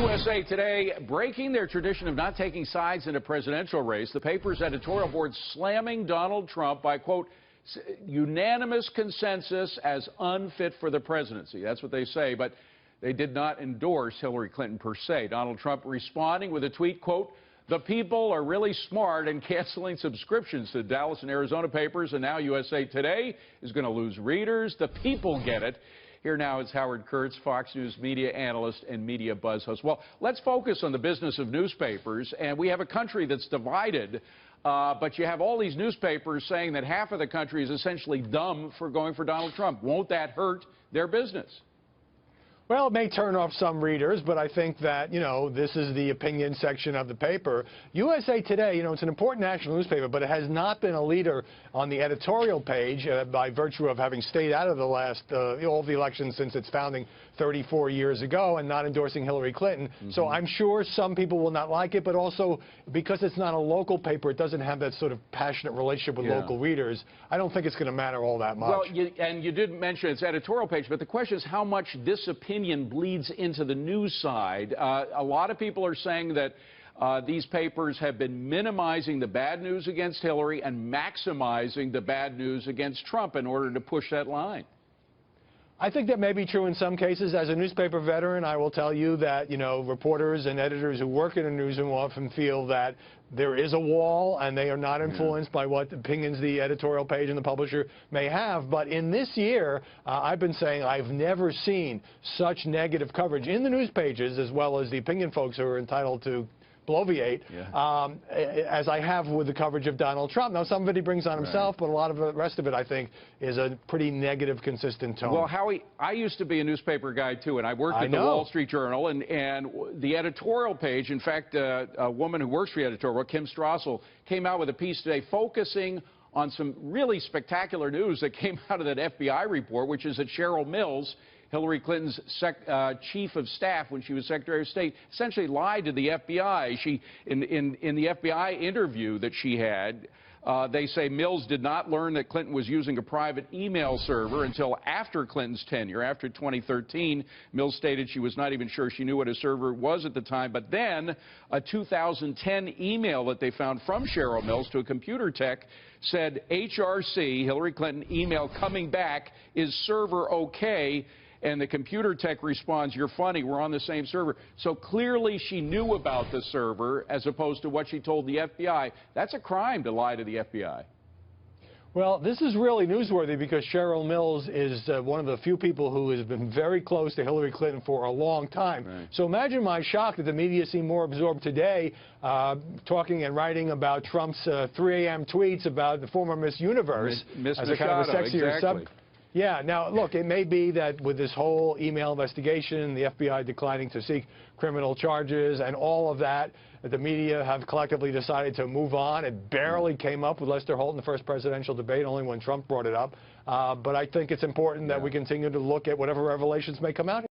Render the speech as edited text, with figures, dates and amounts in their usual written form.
USA Today breaking their tradition of not taking sides in a presidential race. The paper's editorial board slamming Donald Trump by, quote, unanimous consensus as unfit for the presidency. That's what they say, but they did not endorse Hillary Clinton per se. Donald Trump responding with a tweet, quote, the people are really smart and canceling subscriptions to Dallas and Arizona papers, and now USA Today is going to lose readers. The people get it. Here now is Howard Kurtz, Fox News media analyst and MediaBuzz host. Well, let's focus on the business of newspapers. And we have a country that's divided, but you have all these newspapers saying that half of the country is essentially dumb for going for Donald Trump. Won't that hurt their business? Well, it may turn off some readers, but I think that, this is the opinion section of the paper. USA Today, it's an important national newspaper, but it has not been a leader on the editorial page by virtue of having stayed out of the last, all the elections since its founding 34 years ago and not endorsing Hillary Clinton. So I'm sure some people will not like it, but also because it's not a local paper, it doesn't have that sort of passionate relationship with local readers. I don't think it's going to matter all that much. Well, you did mention its editorial page, but the question is how much this opinion bleeds into the news side. A lot of people are saying that these papers have been minimizing the bad news against Hillary and maximizing the bad news against Trump in order to push that line. I think that may be true in some cases. As a newspaper veteran, I will tell you that, reporters and editors who work in a newsroom often feel that there is a wall and they are not influenced by what opinions the editorial page and the publisher may have. But in this year, I've been saying I've never seen such negative coverage in the news pages as well as the opinion folks who are entitled to bloviate as I have with the coverage of Donald Trump. Now, some of it he brings on himself, but a lot of the rest of it, I think, is a pretty negative, consistent tone. Well, Howie, I used to be a newspaper guy, too, and I worked at the Wall Street Journal, and the editorial page, in fact, a woman who works for the editorial, Kim Strassel, came out with a piece today focusing on some really spectacular news that came out of that FBI report, which is that Cheryl Mills, Hillary Clinton's chief of staff when she was Secretary of State, essentially lied to the FBI. In the FBI interview that she had, they say Mills did not learn that Clinton was using a private email server until after Clinton's tenure, after 2013. Mills stated she was not even sure she knew what a server was at the time. But then a 2010 email that they found from Cheryl Mills to a computer tech said, HRC, Hillary Clinton email coming back, is server okay? And the computer tech responds, you're funny, we're on the same server. So clearly she knew about the server as opposed to what she told the FBI. That's a crime to lie to the FBI. Well, this is really newsworthy because Cheryl Mills is one of the few people who has been very close to Hillary Clinton for a long time. Right. So imagine my shock that the media seemed more absorbed today talking and writing about Trump's 3 a.m. tweets about the former Miss Universe Miss as a kind of a sexier Yeah, now, look, it may be that with this whole email investigation, the FBI declining to seek criminal charges and all of that, the media have collectively decided to move on. It barely came up with Lester Holt in the first presidential debate, only when Trump brought it up. But I think it's important that we continue to look at whatever revelations may come out.